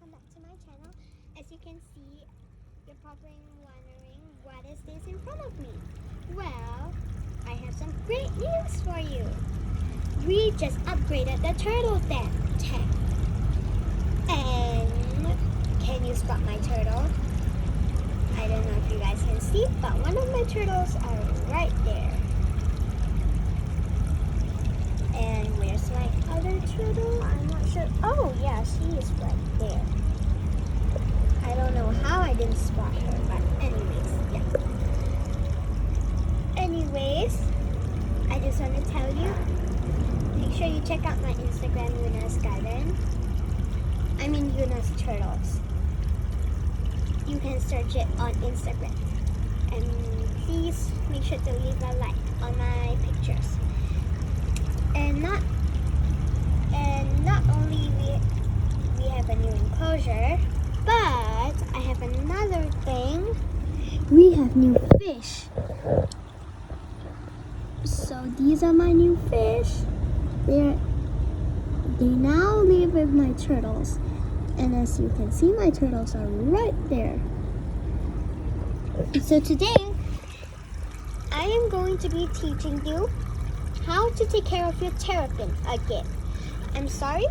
welcome back to my channel. As you can see, you're probably wondering, what is this in front of me? Well, I have some great news for you. We just upgraded the turtle tank. And can you spot my turtle? I don't know if you guys can see, but one of my turtles are right there. And where's my other turtle? I'm not sure. Oh yeah, she is right there. I don't know how I didn't spot her, but anyways, yeah. Anyways, I just want to tell you, make sure you check out my Instagram, Yuna's Garden. I mean Yuna's Turtles. You can search it on Instagram. And please make sure to leave a like on my pictures. And not only we have a new enclosure, but I have another thing. We have new fish. So these are my new fish. They now live with my turtles. And as you can see, my turtles are right there. So today, I am going to be teaching you how to take care of your terrapin again. I'm sorry,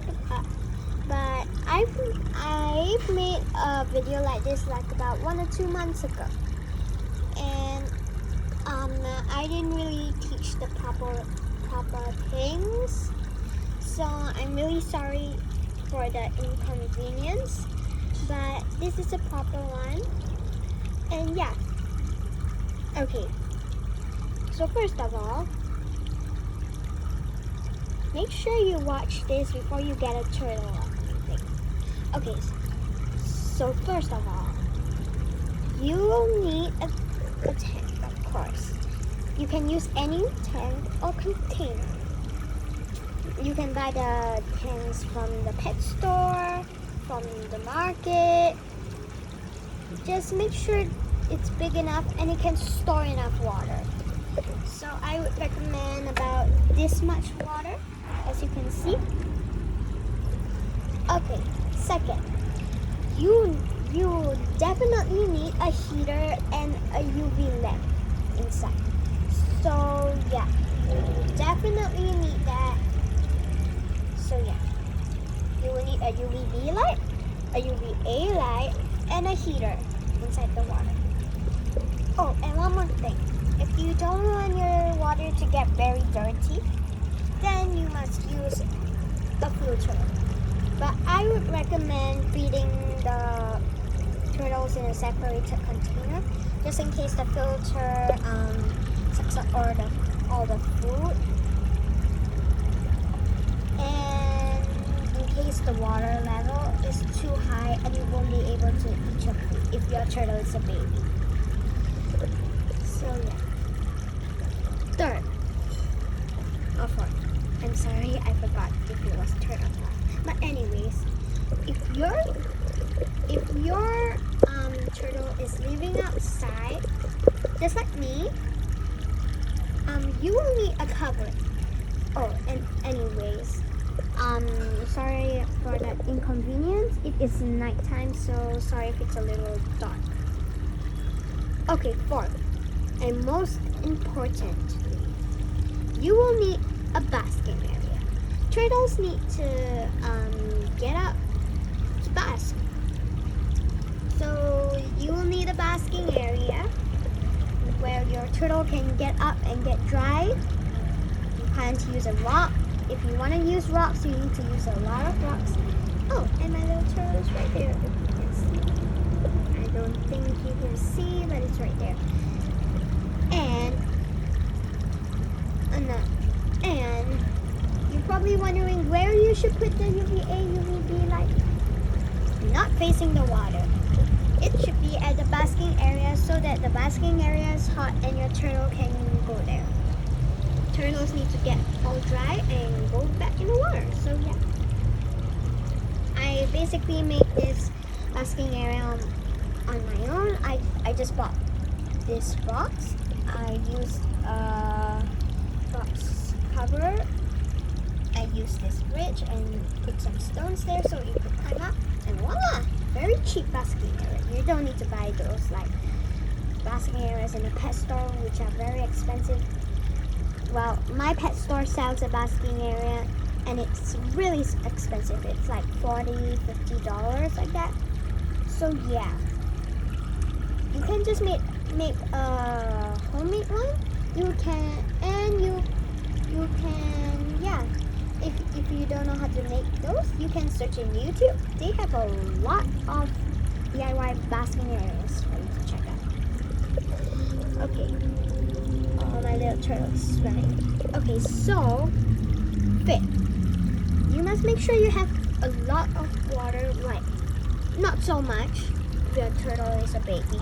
but I've made a video like this like about 1 or 2 months ago, and I didn't really teach the proper things. So I'm really sorry for the inconvenience, but this is a proper one. And yeah, okay. So first of all, make sure you watch this before you get a turtle. Okay, so first of all, you will need a tank, of course. You can use any tank or container. You can buy the tanks from the pet store, from the market. Just make sure it's big enough and it can store enough water. So I would recommend about this much water, as you can see. Okay, second, you definitely need a heater and a UV lamp inside. So yeah, you definitely need that. So yeah, you will need a UVB light, a UVA light, and a heater inside the water. Oh, and one more thing. If you don't want your water to get very dirty, then you must use a filter. But I would recommend feeding the turtles in a separated container, just in case the filter sucks up all the food. And in case the water level is too high and you won't be able to eat your food if your turtle is a baby. So yeah. Third, or fourth. I'm sorry, I forgot if it was third or fourth. But anyways, if your turtle is living outside, just like me, you will need a cover. Oh, and anyways, sorry for that inconvenience. It is nighttime, so sorry if it's a little dark. Okay, fourth, and most important, you will need a basking area. Turtles need to get up to bask. So you will need a basking area where your turtle can get up and get dry. You plan to use a rock. If you want to use rocks, you need to use a lot of rocks. Oh, and my little turtle is right there. If you can see. I don't think you can see, but it's right there. And you're probably wondering where you should put the UVA, UVB light. Not facing the water. It should be at the basking area so that the basking area is hot and your turtle can go there. Turtles need to get all dry and go back in the water. So yeah. I basically made this basking area on my own. I just bought this box. I used a box cover. I used this bridge and put some stones there so you could climb up, and voila! don't need to buy those like basking areas in a pet store, which are very expensive. Well, my pet store sells a basking area, and it's really expensive. It's like $40-50 like that. So yeah, you can just make a homemade one. You can, and you can, yeah. If you don't know how to make those, you can search in YouTube. They have a lot of DIY basking areas for you to check out. Okay. Oh, my little turtle is running. Okay, so fit. You must make sure you have a lot of water, like not so much if your turtle is a baby,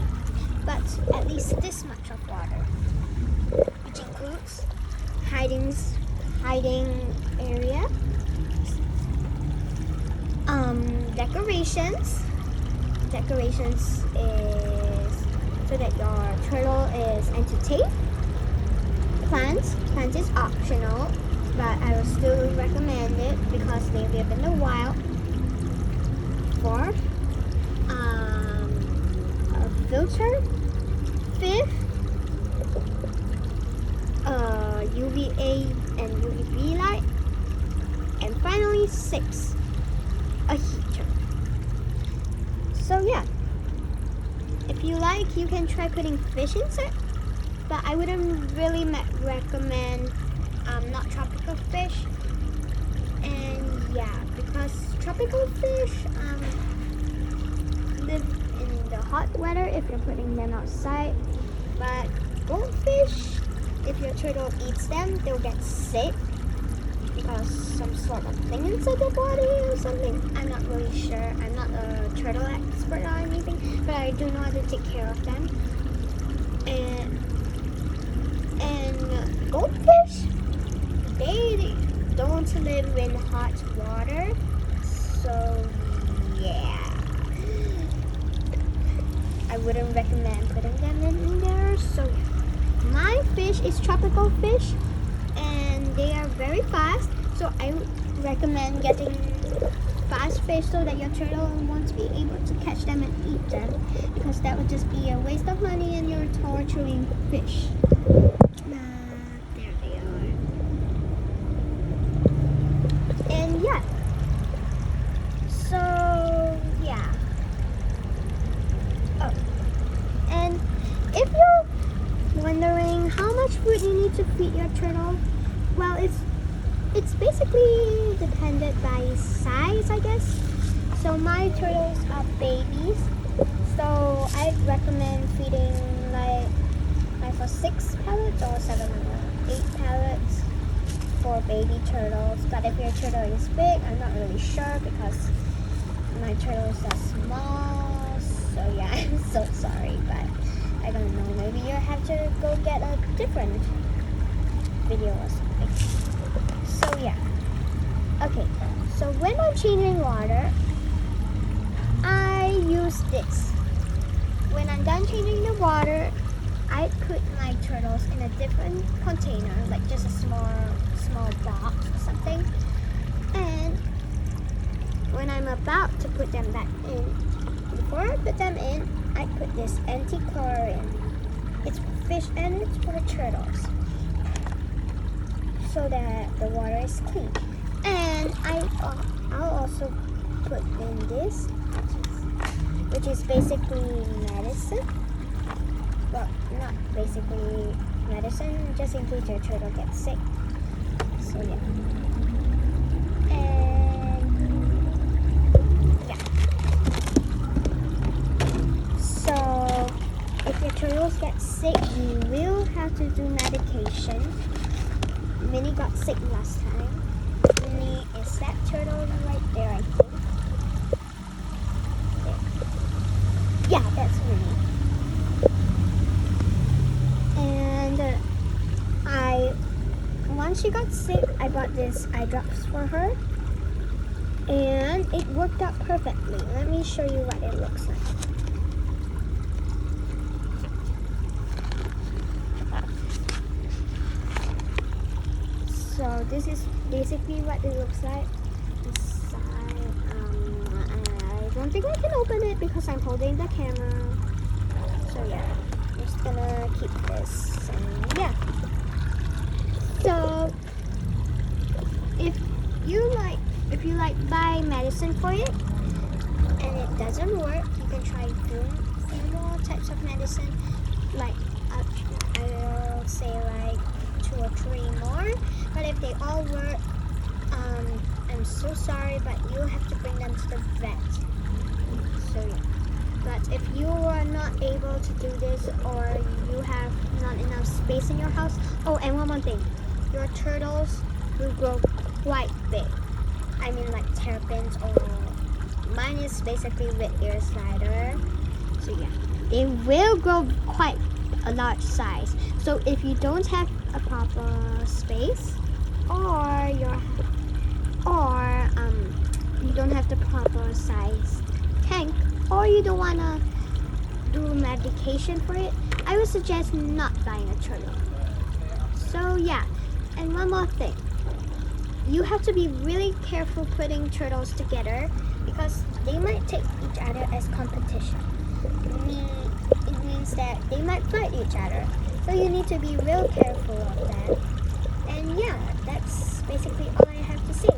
but at least this much of water, which includes hiding area, decorations. Decorations is so that your turtle is entertained. Plants is optional, but I would still recommend it because they live in the wild. For a filter. 5th, UVA and UVB light. And finally 6, a heater. So yeah, if you like, you can try putting fish inside, but I wouldn't really recommend not tropical fish. And yeah, because tropical fish live in the hot weather if you're putting them outside, but goldfish, if your turtle eats them, they'll get sick because some sort of thing inside their body or something. I'm not really sure. I'm not a turtle expert or anything, but I do know how to take care of them. And goldfish, they don't live in hot water, so yeah, I wouldn't recommend putting them in there. So my fish is tropical fish, and they are very fast, so I would recommend getting fast fish so that your turtle won't be able to catch them and eat them, because that would just be a waste of money and you're torturing fish. There they are. And yeah, so yeah. Oh, and if you're wondering how much food you need to feed your turtle, well, it's basically dependent by size, I guess. So my turtles are babies, so I recommend feeding like for 6 pellets or 7 or 8 pellets for baby turtles. But if your turtle is big, I'm not really sure because my turtles are small. So yeah, I'm so sorry, but I don't know. Maybe you have to go get a different video or something. So yeah. Okay, so when I'm changing water, I use this. When I'm done changing the water, I put my turtles in a different container, like just a small box or something. And when I'm about to put them back in, before I put them in, I put this anti-chlorine. It's for fish and it's for turtles, so that the water is clean. And I'll also put in this, which is basically medicine. Well, not basically medicine, just in case your turtle gets sick. So yeah. And yeah. So if your turtles get sick, you will have to do medication. Minnie got sick last time. Minnie is that turtle right there, I think. There. Yeah, that's Minnie. And once she got sick, I bought this eye drops for her, and it worked out perfectly. Let me show you what it looks like. So this is basically what it looks like inside. I don't think I can open it because I'm holding the camera. So yeah, I'm just gonna keep this. And yeah. So if you like buy medicine for it and it doesn't work, you can try few more types of medicine. Like I'll say like 2 or 3 more. But if they all work, I'm so sorry, but you have to bring them to the vet. So yeah. But if you are not able to do this, or you have not enough space in your house, oh, and one more thing, your turtles will grow quite big. I mean like terrapins, or mine is basically red ear slider. So yeah, they will grow quite a large size. So if you don't have a proper space, or you don't have the proper size tank, or you don't wanna do medication for it, I would suggest not buying a turtle. So yeah, and one more thing, you have to be really careful putting turtles together because they might take each other as competition. It means that they might fight each other. So you need to be real careful of that. And yeah, that's basically all I have to say.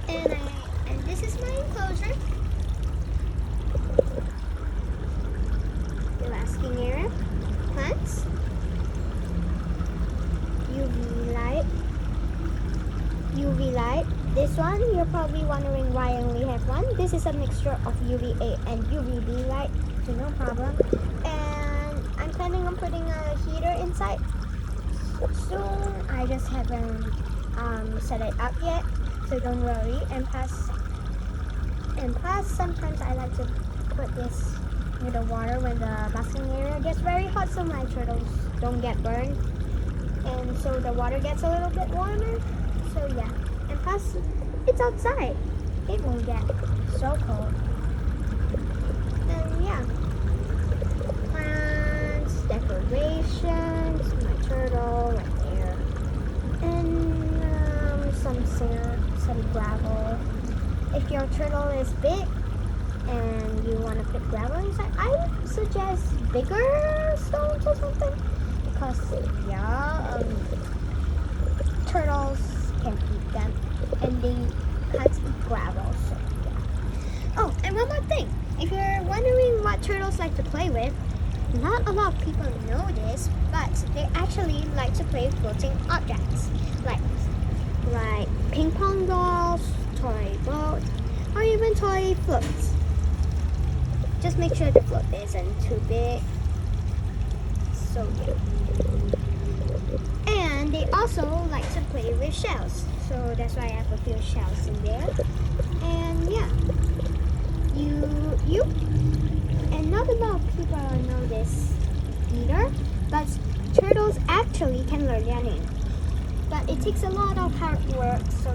And this is my enclosure. Elaskinera, plants, UV light. This one, you're probably wondering why I only have one. This is a mixture of UVA and UVB light, so no problem. And I'm planning on putting a heater inside soon. I just haven't set it up yet, so don't worry. And plus, sometimes I like to put this with the water when the basking area gets very hot, so my turtles don't get burned, and so the water gets a little bit warmer. So yeah, and plus it's outside, it won't get so cold. And yeah, plants, decorations, my turtle right there, and some sand, some gravel. If your turtle is big and you want to put gravel inside, I would suggest bigger stones or something, because yeah, turtles can eat them and they can't eat gravel. So yeah. Oh, and one more thing, if you're wondering what turtles like to play with, not a lot of people know this, but they actually like to play floating objects like ping pong balls, toy boat, or even toy floats. Just make sure the float isn't too big. So yeah. And they also like to play with shells. So that's why I have a few shells in there. And yeah. And not a lot of people know this either, but turtles actually can learn their name. But it takes a lot of hard work. So